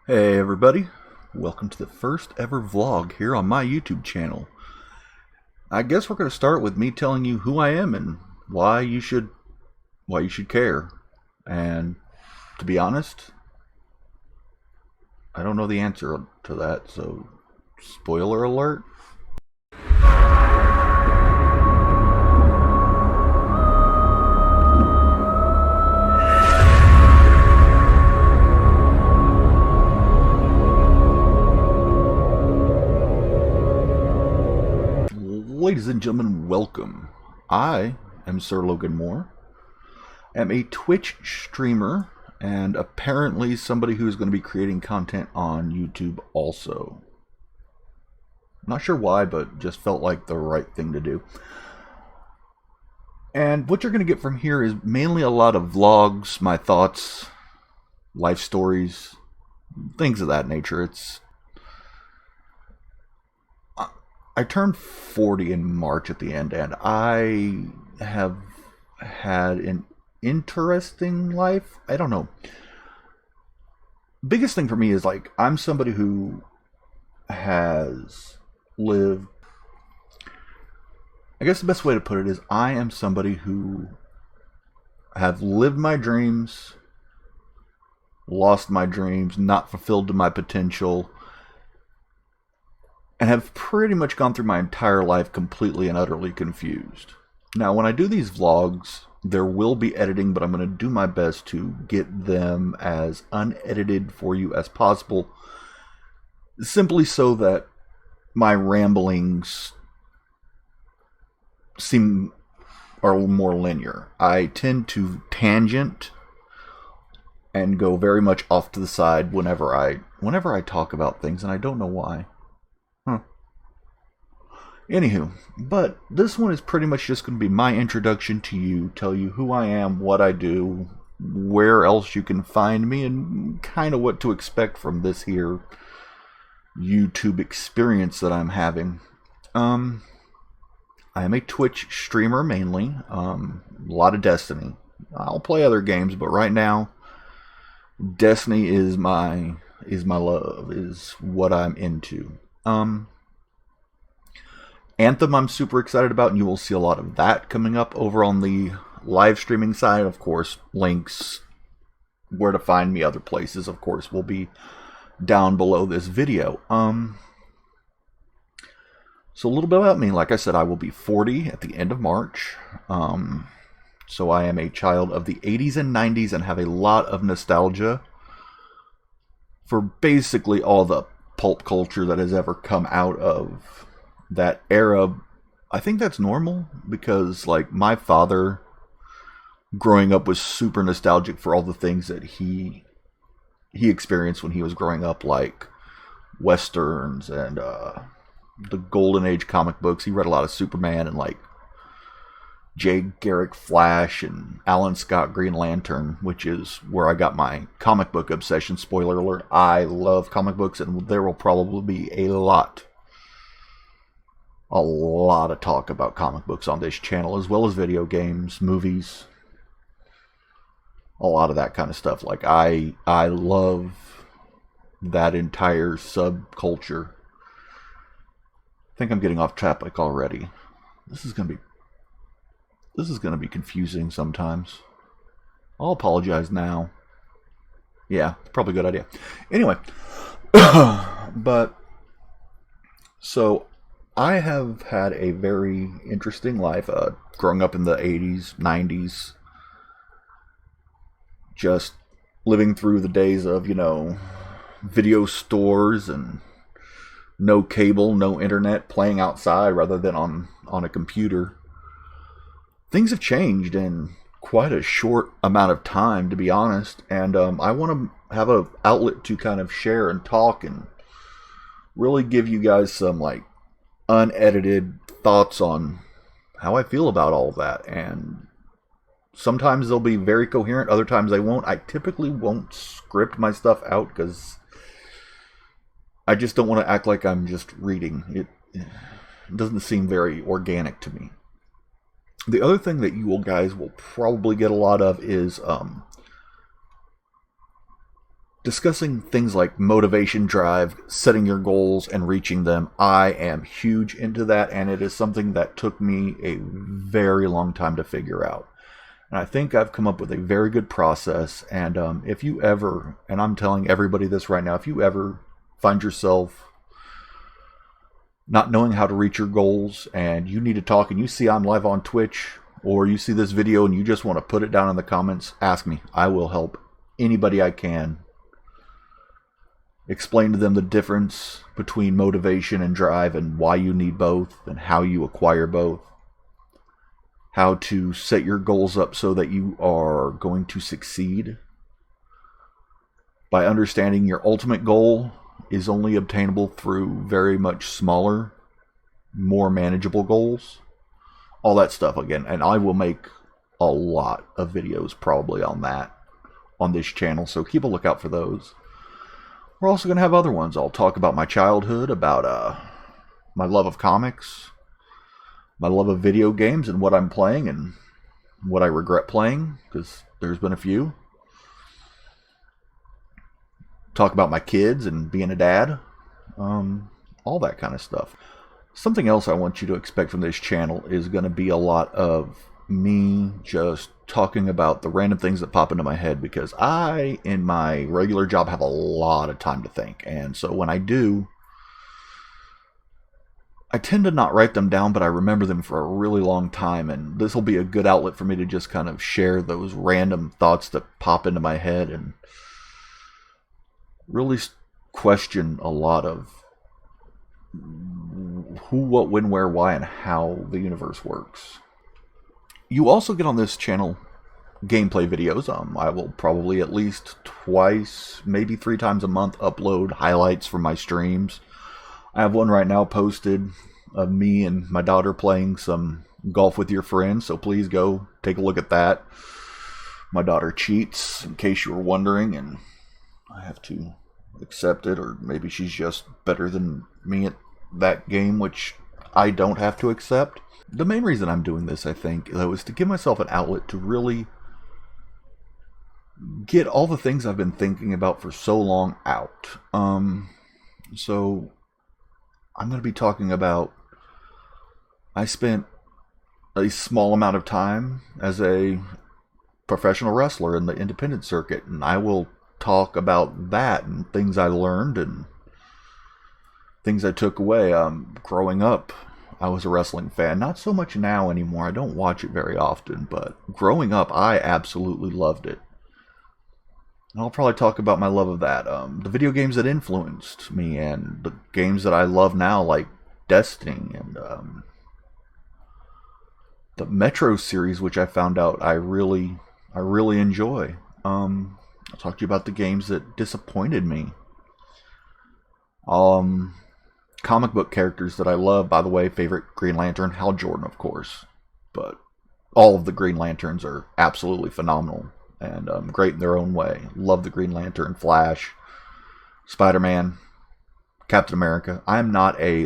Hey everybody, welcome to the first ever vlog here on my YouTube channel. I guess we're going to start with me telling you who I am and why you should care. And to be honest, I don't know the answer to that, so spoiler alert. Ladies and gentlemen, welcome. I am SirLoganMoore. I'm a Twitch streamer and apparently somebody who's going to be creating content on YouTube also. Not sure why, but just felt like the right thing to do. And what you're going to get from here is mainly a lot of vlogs, my thoughts, life stories, things of that nature. I turned 40 in March at the end, and I have had an interesting life. I don't know. Biggest thing for me is like I'm somebody who has lived. I guess the best way to put it is I am somebody who have lived my dreams, lost my dreams, not fulfilled to my potential, and have pretty much gone through my entire life completely and utterly confused. Now, when I do these vlogs, there will be editing, but I'm going to do my best to get them as unedited for you as possible, simply so that my ramblings are more linear. I tend to tangent and go very much off to the side whenever I talk about things, and I don't know why. Anywho, but this one is pretty much just going to be my introduction to you, tell you who I am, what I do, where else you can find me, and kind of what to expect from this here YouTube experience that I'm having. I am a Twitch streamer mainly, a lot of Destiny. I'll play other games, but right now, Destiny is my love, is what I'm into. Anthem I'm super excited about, and you will see a lot of that coming up over on the live streaming side. Of course, links, where to find me, other places, of course, will be down below this video. So a little bit about me. Like I said, I will be 40 at the end of March. So I am a child of the 80s and 90s and have a lot of nostalgia for basically all the pulp culture that has ever come out of that era. I think that's normal because, like, my father growing up was super nostalgic for all the things that he experienced when he was growing up, like westerns and the golden age comic books. He read a lot of Superman and like Jay Garrick Flash and Alan Scott Green Lantern, which is where I got my comic book obsession. Spoiler alert, I love comic books, and there will probably be a lot of talk about comic books on this channel, as well as video games, movies, a lot of that kind of stuff. Like I love that entire subculture. I think I'm getting off topic already. This is gonna be confusing sometimes. I'll apologize now. Yeah, probably a good idea. Anyway, but so I have had a very interesting life, growing up in the 80s, 90s, just living through the days of, video stores and no cable, no internet, playing outside rather than on a computer. Things have changed in quite a short amount of time, to be honest, and I want to have an outlet to kind of share and talk and really give you guys some, like, unedited thoughts on how I feel about all of that. And sometimes they'll be very coherent, other times they won't. I typically won't script my stuff out because I just don't want to act like I'm just reading. It doesn't seem very organic to me. The other thing that you guys will probably get a lot of is discussing things like motivation, drive, setting your goals, and reaching them. I am huge into that, and it is something that took me a very long time to figure out. And I think I've come up with a very good process. And if you ever, and I'm telling everybody this right now, if you ever find yourself not knowing how to reach your goals and you need to talk and you see I'm live on Twitch or you see this video and you just want to put it down in the comments, ask me. I will help anybody I can. Explain to them the difference between motivation and drive and why you need both and how you acquire both. How to set your goals up so that you are going to succeed. By understanding your ultimate goal is only obtainable through very much smaller, more manageable goals. All that stuff again. And I will make a lot of videos probably on that on this channel. So keep a lookout for those. We're also going to have other ones. I'll talk about my childhood, about my love of comics, my love of video games and what I'm playing and what I regret playing, because there's been a few. Talk about my kids and being a dad. All that kind of stuff. Something else I want you to expect from this channel is going to be a lot of me just talking about the random things that pop into my head, because I, in my regular job, have a lot of time to think. And so when I do, I tend to not write them down, but I remember them for a really long time. And this will be a good outlet for me to just kind of share those random thoughts that pop into my head and really question a lot of who, what, when, where, why, and how the universe works. You also get on this channel gameplay videos. I will probably at least twice, maybe 3 times a month, upload highlights from my streams. I have one right now posted of me and my daughter playing some golf with your friends, so please go take a look at that. My daughter cheats, in case you were wondering, and I have to accept it, or maybe she's just better than me at that game, which I don't have to accept. The main reason I'm doing this, I think, though, is to give myself an outlet to really get all the things I've been thinking about for so long out. So I'm going to be talking about, I spent a small amount of time as a professional wrestler in the independent circuit, and I will talk about that and things I learned and things I took away. Growing up, I was a wrestling fan. Not so much now anymore. I don't watch it very often, but growing up, I absolutely loved it. And I'll probably talk about my love of that. The video games that influenced me and the games that I love now, like Destiny and the Metro series, which I found out I really enjoy. I'll talk to you about the games that disappointed me. Comic book characters that I love. By the way, favorite Green Lantern, Hal Jordan, of course. But all of the Green Lanterns are absolutely phenomenal and great in their own way. Love the Green Lantern, Flash, Spider-Man, Captain America. I'm not I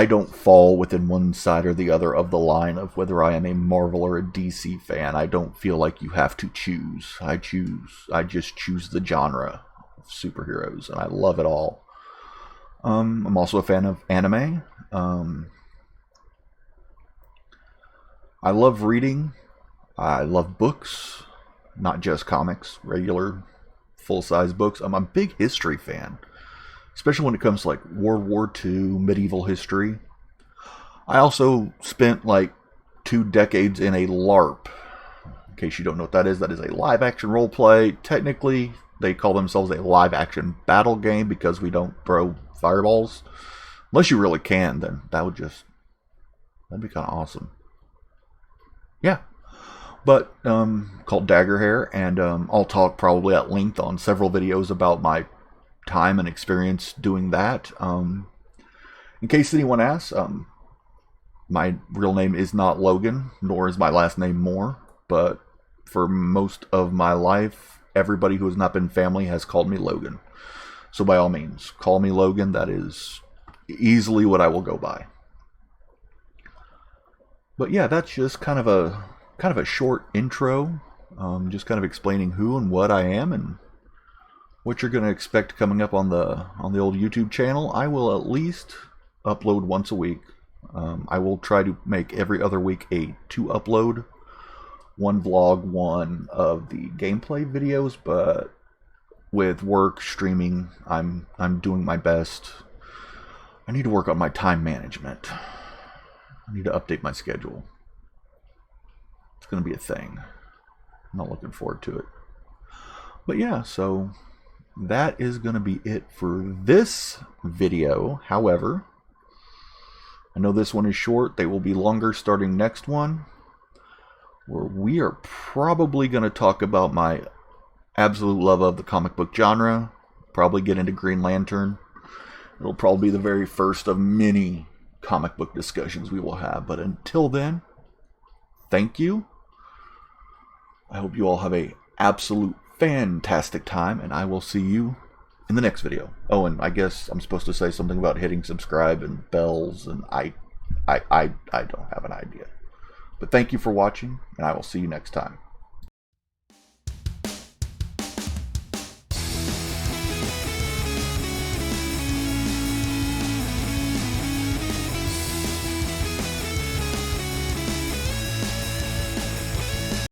don't fall within one side or the other of the line of whether I am a Marvel or a DC fan. I don't feel like you have to choose. I just choose the genre of superheroes, and I love it all. I'm also a fan of anime. I love reading. I love books, not just comics, regular full-size books. I'm a big history fan, especially when it comes to like World War II, medieval history. I also spent like 2 decades in a LARP. In case you don't know what that is a live-action role-play. Technically, they call themselves a live-action battle game because we don't throw fireballs. Unless you really can, then that'd be kind of awesome. Yeah. But called Daggerhair, and I'll talk probably at length on several videos about my time and experience doing that. In case anyone asks, my real name is not Logan, nor is my last name Moore, but for most of my life, everybody who has not been family has called me Logan. So by all means, call me Logan. That is easily what I will go by. But yeah, that's just kind of a short intro, just kind of explaining who and what I am and what you're going to expect coming up on the old YouTube channel. I will at least upload once a week. I will try to make every other week a 2-upload, one vlog, one of the gameplay videos, but with work, streaming, I'm doing my best. I need to work on my time management. I need to update my schedule. It's going to be a thing. I'm not looking forward to it. But yeah, so that is going to be it for this video. However, I know this one is short. They will be longer starting next one, where we are probably going to talk about my absolute love of the comic book genre. Probably get into Green Lantern. It'll probably be the very first of many comic book discussions we will have. But until then, thank you. I hope you all have a absolute fantastic time, and I will see you in the next video. Oh, and I guess I'm supposed to say something about hitting subscribe and bells, and I don't have an idea. But thank you for watching, and I will see you next time.